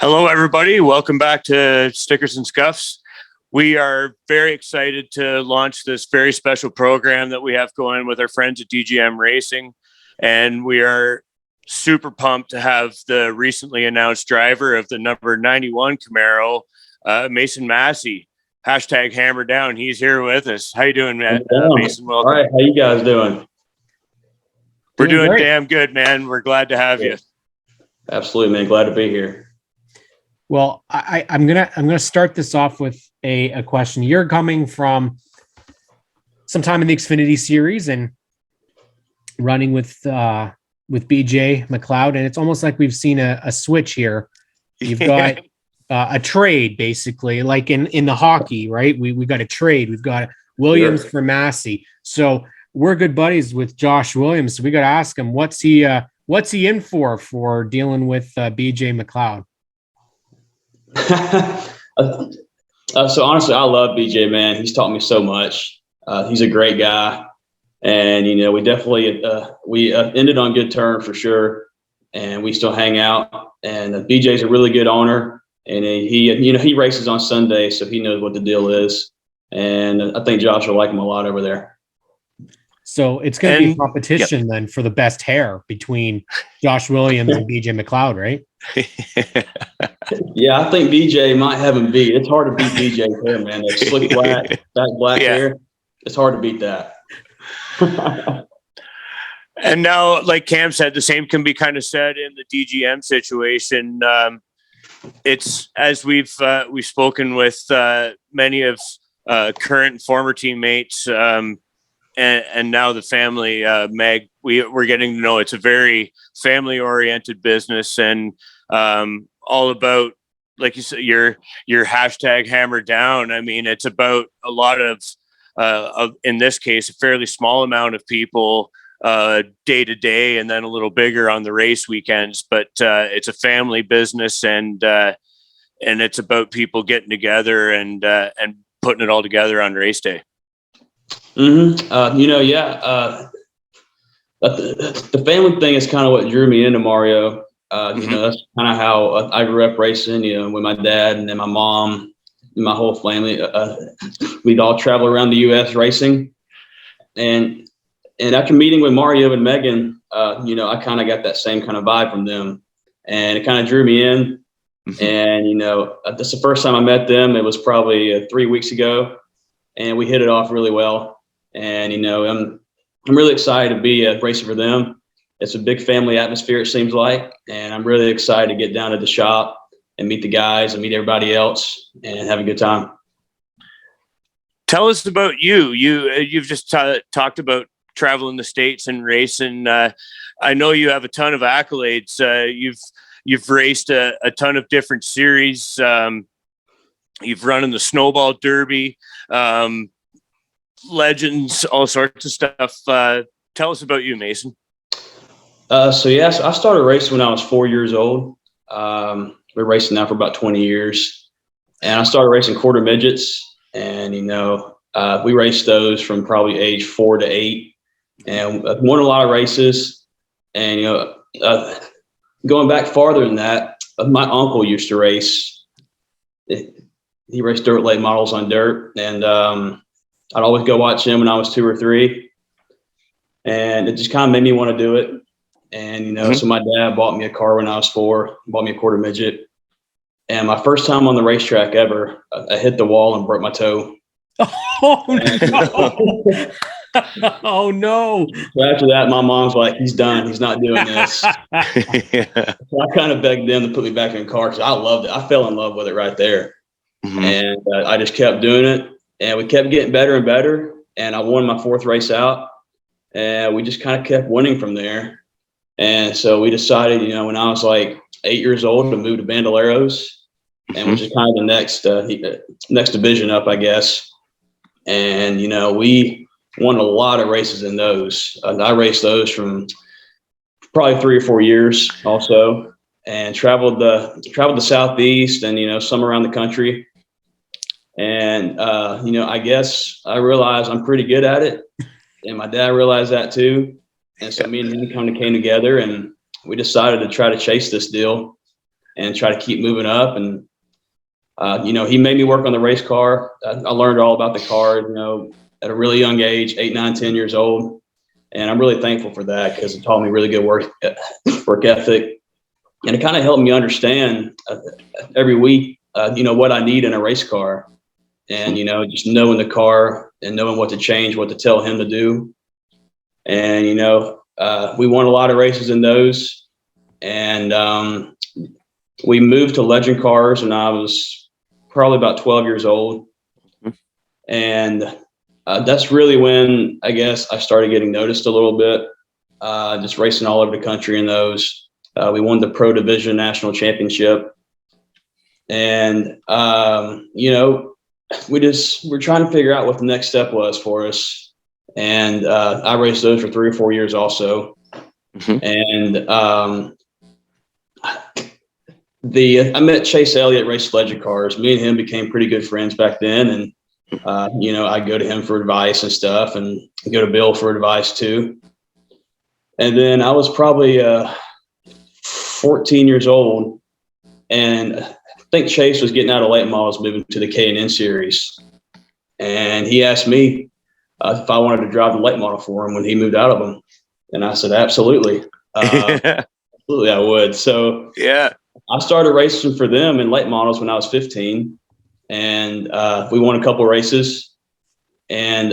Hello, everybody. Welcome back to Stickers N Scuffs. We are very excited to launch this very special program that we have going with our friends at DGM Racing. And we are super pumped to have the recently announced driver of the number 91 Camaro, Mason Massey. Hashtag hammer down. He's here with us. How you doing, man? Mason, welcome. All right. How you guys doing? We're doing damn good, man. We're glad to have you. Absolutely, man. Glad to be here. Well, I'm gonna start this off with a question. You're coming from some time in the Xfinity series and running with BJ McLeod, and it's almost like we've seen a switch here. You've got a trade, basically, like in the hockey, right? We got a trade. We've got Williams for Massey. So we're good buddies with Josh Williams. So we got to ask him what's he in for dealing with BJ McLeod. So honestly, I love BJ, man. He's taught me so much. He's a great guy, and we definitely we ended on good terms for sure, and we still hang out. And BJ's a really good owner, and he races on Sunday, so he knows what the deal is. And I think Josh will like him a lot over there. So it's going to be a competition then for the best hair between Josh Williams and BJ McLeod, right? Yeah, I think BJ might have him beat. It's hard to beat BJ's hair, man. That slick black hair. It's hard to beat that. And now, like Cam said, the same can be kind of said in the DGM situation. It's as we've spoken with many of current and former teammates. And now the family, Meg, we're getting to know it's a very family-oriented business, and all about, like you said, your hashtag hammer down. I mean, it's about a lot of in this case, a fairly small amount of people day to day, and then a little bigger on the race weekends. But it's a family business, and it's about people getting together and putting it all together on race day. The family thing is kind of what drew me into Mario. That's kind of how I grew up racing, with my dad and then my mom and my whole family. We'd all travel around the U.S. racing. And after meeting with Mario and Megan, I kind of got that same kind of vibe from them. And it kind of drew me in. And, that's the first time I met them. It was probably 3 weeks ago. And we hit it off really well. And, I'm really excited to be racing for them. It's a big family atmosphere, it seems like. And I'm really excited to get down to the shop and meet the guys and meet everybody else and have a good time. Tell us about you. You've just talked about traveling the States and racing. I know you have a ton of accolades. You've raced a ton of different series. You've run in the Snowball Derby. Legends, all sorts of stuff. Tell us about you, Mason. I started racing when I was 4 years old. Been racing now for about 20 years. And I started racing quarter midgets. And, we raced those from probably age 4 to 8. And won a lot of races. And, going back farther than that, my uncle used to race. He raced dirt late models on dirt. And I'd always go watch him when I was 2 or 3. And it just kind of made me want to do it. And, so my dad bought me a car when I was 4, bought me a quarter midget. And my first time on the racetrack ever, I hit the wall and broke my toe. Oh, no. Oh, no. So after that, my mom's like, he's done. He's not doing this. So I kind of begged them to put me back in the car because I loved it. I fell in love with it right there. And I just kept doing it. And we kept getting better and better. And I won my 4th race out. And we just kind of kept winning from there. And so we decided, when I was like 8 years old, to move to Bandoleros, and which is kind of the next division up, I guess. And, we won a lot of races in those. I raced those from probably 3 or 4 years also, and traveled the Southeast and, some around the country. And, I guess I realized I'm pretty good at it. And my dad realized that too. And so me and him kind of came together and we decided to try to chase this deal. and try to keep moving up. And, he made me work on the race car. I learned all about the car, at a really young age, 8, 9, 10 years old. And I'm really thankful for that because it taught me really good work ethic. And it kind of helped me understand every week, what I need in a race car. And, just knowing the car and knowing what to change, what to tell him to do. And, we won a lot of races in those. And we moved to Legend Cars when I was probably about 12 years old. And that's really when, I guess, I started getting noticed a little bit, just racing all over the country in those. We won the Pro Division National Championship. And, we're trying to figure out what the next step was for us. And I raced those for 3 or 4 years also. And I met Chase Elliott, raced Legend Cars. Me and him became pretty good friends back then. And, I go to him for advice and stuff, and go to Bill for advice too. And then I was probably 14 years old, and I think Chase was getting out of late models, moving to the K&N series. And he asked me if I wanted to drive the late model for him when he moved out of them. And I said, absolutely. Absolutely, I would. So yeah, I started racing for them in late models when I was 15. And we won a couple of races. And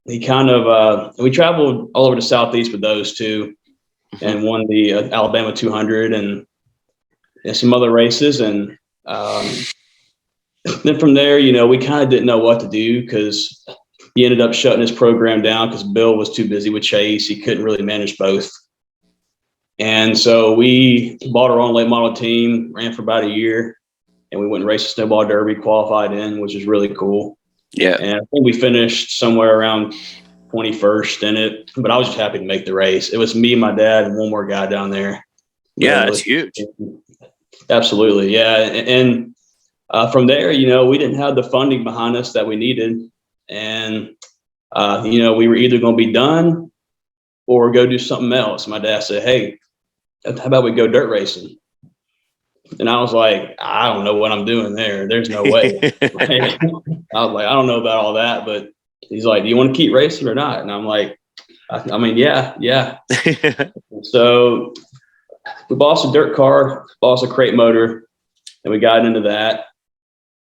we traveled all over the Southeast with those two, and won the Alabama 200 and some other races. And then from there, we kind of didn't know what to do because he ended up shutting his program down because Bill was too busy with Chase. He couldn't really manage both. And so we bought our own late model team, ran for about a year, and we went and raced a snowball derby, qualified in, which is really cool. Yeah. And I think we finished somewhere around 21st in it, but I was just happy to make the race. It was me, my dad, and one more guy down there. Yeah, that's huge. Absolutely. Yeah. And from there, we didn't have the funding behind us that we needed. And, we were either going to be done or go do something else. My dad said, hey, how about we go dirt racing? And I was like, I don't know what I'm doing there. There's no way. I was like, I don't know about all that. But he's like, do you want to keep racing or not? And I'm like, yeah. So we bought us a dirt car, bought us a crate motor, and we got into that.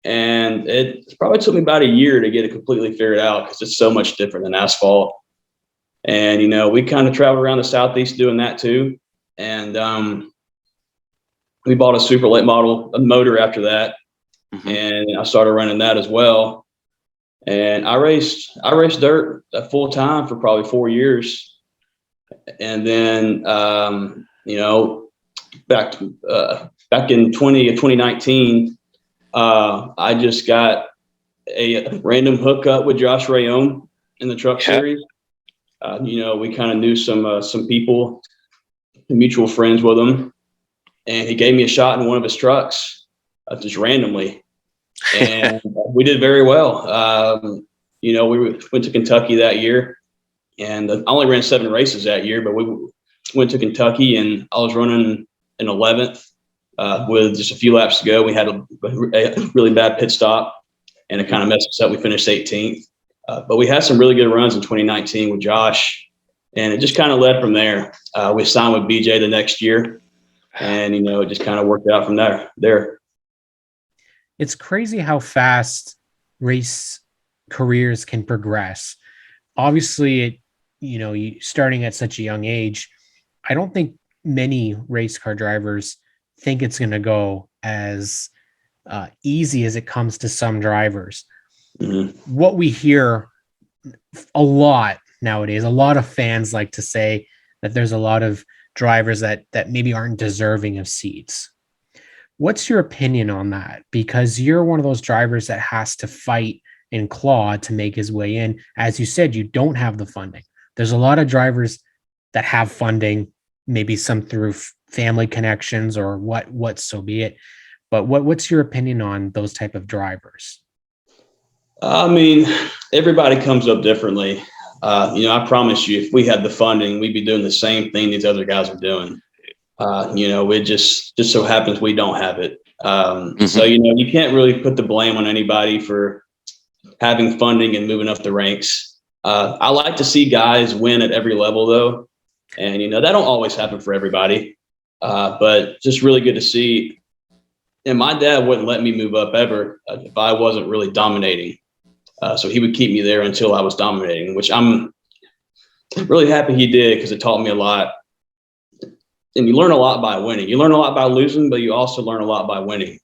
And it probably took me about a year to get it completely figured out because it's so much different than asphalt. And, we kind of traveled around the Southeast doing that too. And we bought a super late model motor after that. And I started running that as well. And I raced dirt full time for probably 4 years. And then, back in 2019, I just got a random hookup with Josh Rayome in the truck series. We kind of knew some people, mutual friends with him, and he gave me a shot in one of his trucks just randomly. And we did very well. We went to Kentucky that year, and I only ran 7 races that year, but we went to Kentucky, and I was running in 11th with just a few laps to go. We had a really bad pit stop, and it kind of messed us up. We finished 18th, but we had some really good runs in 2019 with Josh, and it just kind of led from there. We signed with BJ the next year, and, it just kind of worked out from there. It's crazy how fast race careers can progress. Obviously, you starting at such a young age, I don't think many race car drivers think it's going to go as easy as it comes to some drivers. Mm-hmm. What we hear a lot nowadays, a lot of fans like to say that there's a lot of drivers that maybe aren't deserving of seats. What's your opinion on that? Because you're one of those drivers that has to fight and claw to make his way in. As you said, you don't have the funding. There's a lot of drivers that have funding, maybe some through family connections or what so be it. But what's your opinion on those type of drivers? I mean, everybody comes up differently. I promise you, if we had the funding, we'd be doing the same thing these other guys are doing. It just so happens we don't have it. So, you can't really put the blame on anybody for having funding and moving up the ranks. I like to see guys win at every level, though. And, that don't always happen for everybody. But just really good to see. And my dad wouldn't let me move up ever if I wasn't really dominating. So he would keep me there until I was dominating, which I'm really happy he did, because it taught me a lot. And you learn a lot by winning. You learn a lot by losing, but you also learn a lot by winning.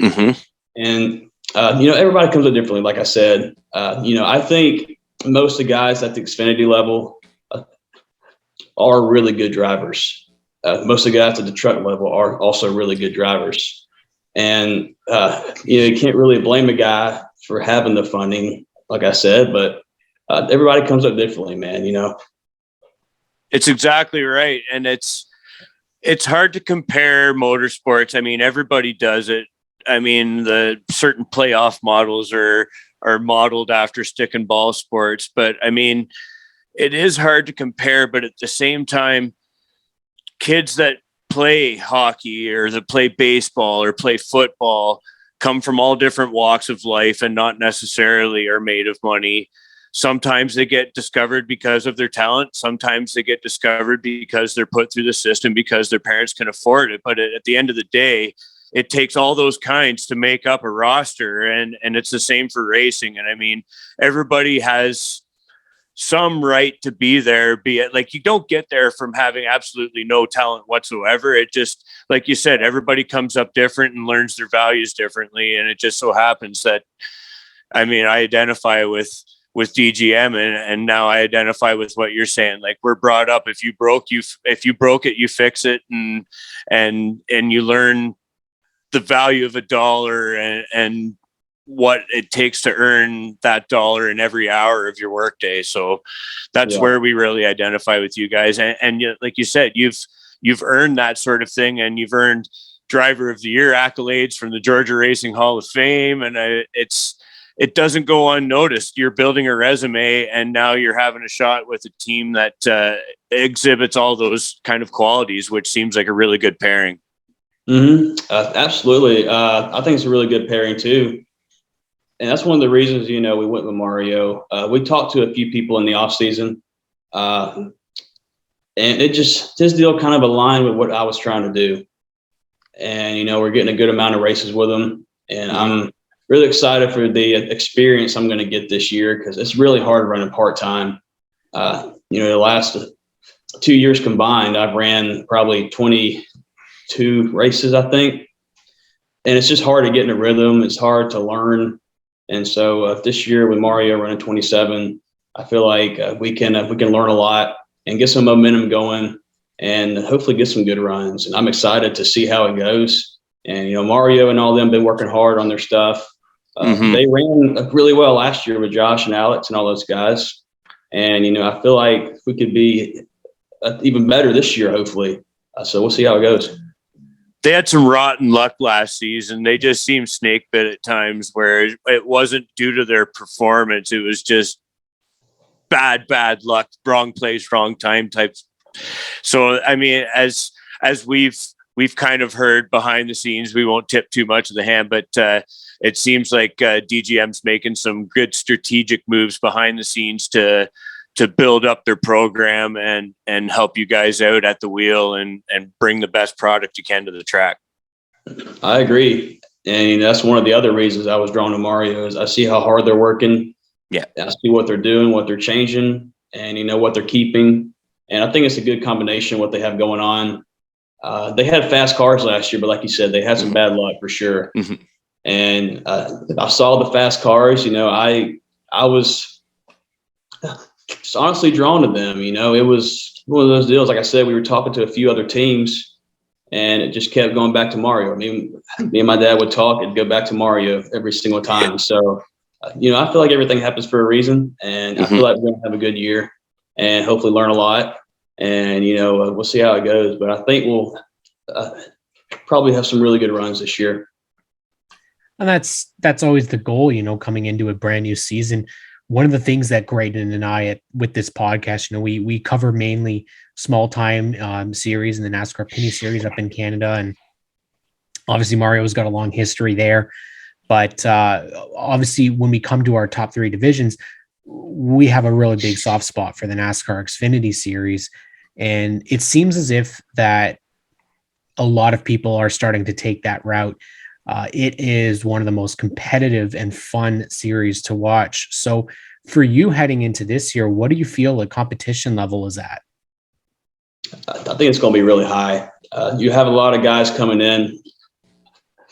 And, everybody comes up differently. Like I said, I think most of the guys at the Xfinity level are really good drivers. Most of the guys at the truck level are also really good drivers. And, you can't really blame a guy for having the funding, like I said, but everybody comes up differently, man, It's exactly right. And it's hard to compare motorsports. I mean, everybody does it. I mean, the certain playoff models are modeled after stick and ball sports, but I mean, it is hard to compare, but at the same time, kids that play hockey or that play baseball or play football come from all different walks of life and not necessarily are made of money. Sometimes they get discovered because of their talent. Sometimes they get discovered because they're put through the system because their parents can afford it. But at the end of the day, it takes all those kinds to make up a roster. And it's the same for racing. And I mean, everybody has some right to be there, be it like you don't get there from having absolutely no talent whatsoever. It just, like you said, everybody comes up different and learns their values differently. And it just so happens that, I mean, I identify with DGM and now I identify with what you're saying. Like, we're brought up, if you broke it, you fix it. And you learn the value of a dollar and what it takes to earn that dollar in every hour of your workday. So that's where we really identify with you guys. And like you said, you've earned that sort of thing, and you've earned Driver of the Year accolades from the Georgia Racing Hall of Fame. And it doesn't go unnoticed. You're building a resume, and now you're having a shot with a team that exhibits all those kind of qualities, which seems like a really good pairing. Absolutely. I think it's a really good pairing too. And that's one of the reasons, we went with Mario. We talked to a few people in the off season, and his deal kind of aligned with what I was trying to do. And, we're getting a good amount of races with him, and I'm really excited for the experience I'm going to get this year, because it's really hard running part-time. The last 2 years combined, I've ran probably 22 races, I think. And it's just hard to get in a rhythm. It's hard to learn. And so this year with Mario running 27, I feel like we can learn a lot and get some momentum going and hopefully get some good runs. And I'm excited to see how it goes. And, Mario and all of them been working hard on their stuff. They ran really well last year with Josh and Alex and all those guys. And, I feel like we could be even better this year, hopefully. So we'll see how it goes. They had some rotten luck last season. They just seemed snake bit at times, where it wasn't due to their performance. It was just bad luck, wrong place, wrong time types. So, I mean, as we've kind of heard behind the scenes, we won't tip too much of the hand, but it seems like DGM's making some good strategic moves behind the scenes to build up their program and help you guys out at the wheel and bring the best product you can to the track. I agree. And that's one of the other reasons I was drawn to Mario is I see how hard they're working. Yeah. I see what they're doing, what they're changing, and what they're keeping. And I think it's a good combination what they have going on. They had fast cars last year, but like you said, they had some bad luck for sure. And I saw the fast cars, I was just honestly drawn to them. It was one of those deals. Like I said, we were talking to a few other teams, and it just kept going back to Mario. I mean, me and my dad would talk and go back to Mario every single time. So, I feel like everything happens for a reason, and I feel like we're going to have a good year and hopefully learn a lot. And, we'll see how it goes. But I think we'll probably have some really good runs this year. And that's always the goal, coming into a brand new season. One of the things that Graydon and I with this podcast, we cover mainly small time series in the NASCAR Penny Series up in Canada. And obviously Mario's got a long history there. But obviously when we come to our top three divisions, we have a really big soft spot for the NASCAR Xfinity Series. And it seems as if that a lot of people are starting to take that route. It is one of the most competitive and fun series to watch. So for you heading into this year, what do you feel the competition level is at? I think it's going to be really high. You have a lot of guys coming in,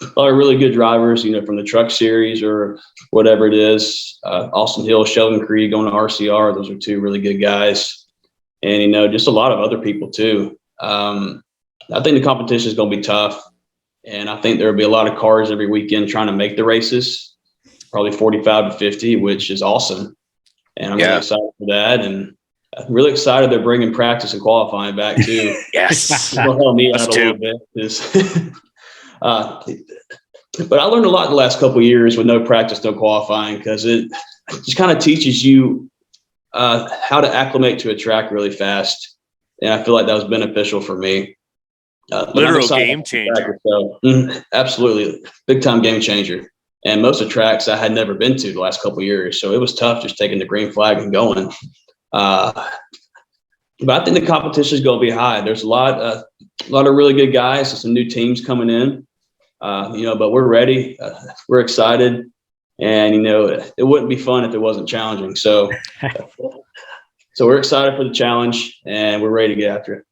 a lot of really good drivers, from the truck series or whatever it is. Austin Hill, Sheldon Creed going to RCR. Those are two really good guys. And, just a lot of other people too. I think the competition is going to be tough. And I think there will be a lot of cars every weekend trying to make the races, probably 45 to 50, which is awesome. And I'm really excited for that. And I'm really excited they're bringing practice and qualifying back too. Yes. It'll help me out a little bit. But I learned a lot in the last couple of years with no practice, no qualifying, because it just kind of teaches you how to acclimate to a track really fast. And I feel like that was beneficial for me. Literal game changer. So, absolutely. Big time game changer. And most of the tracks I had never been to the last couple of years. So it was tough just taking the green flag and going. But I think the competition is going to be high. There's a lot of really good guys and some new teams coming in, but we're ready. We're excited. And, it wouldn't be fun if it wasn't challenging. So we're excited for the challenge and we're ready to get after it.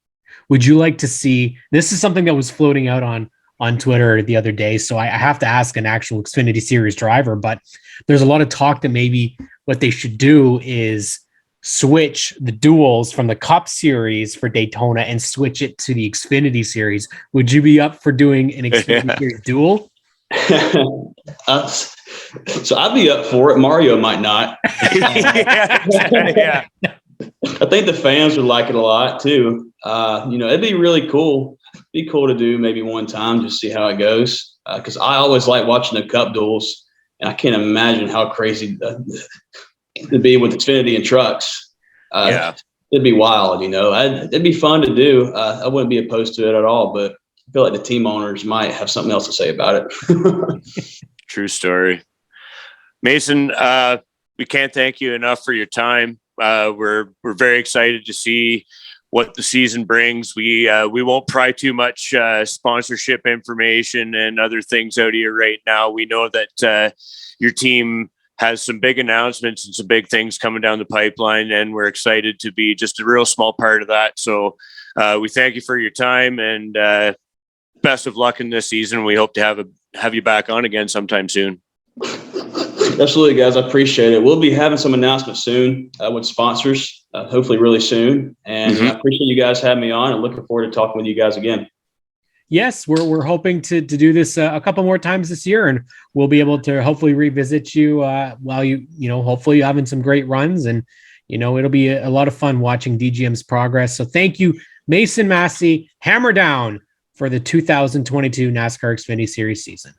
Would you like to see, this is something that was floating out on Twitter the other day, so I have to ask an actual Xfinity Series driver, but there's a lot of talk that maybe what they should do is switch the duels from the Cup Series for Daytona and switch it to the Xfinity Series. Would you be up for doing an Xfinity Series duel? So I'd be up for it. Mario might not. Yeah. I think the fans would like it a lot too. It'd be really cool. It'd be cool to do maybe one time, just see how it goes. Because I always like watching the Cup duels, and I can't imagine how crazy it'd be with Xfinity and trucks. It'd be wild. It'd be fun to do. I wouldn't be opposed to it at all, but I feel like the team owners might have something else to say about it. True story. Mason, we can't thank you enough for your time. We're very excited to see what the season brings. We won't pry too much sponsorship information and other things out here right now. We know that your team has some big announcements and some big things coming down the pipeline, and we're excited to be just a real small part of that. So we thank you for your time and best of luck in this season. We hope to have you back on again sometime soon. Absolutely, guys. I appreciate it. We'll be having some announcements soon with sponsors, hopefully really soon. And I appreciate you guys having me on and looking forward to talking with you guys again. Yes, we're hoping to do this a couple more times this year, and we'll be able to hopefully revisit you while hopefully you're having some great runs, and it'll be a lot of fun watching DGM's progress. So thank you, Mason Massey. Hammer down for the 2022 NASCAR Xfinity Series season.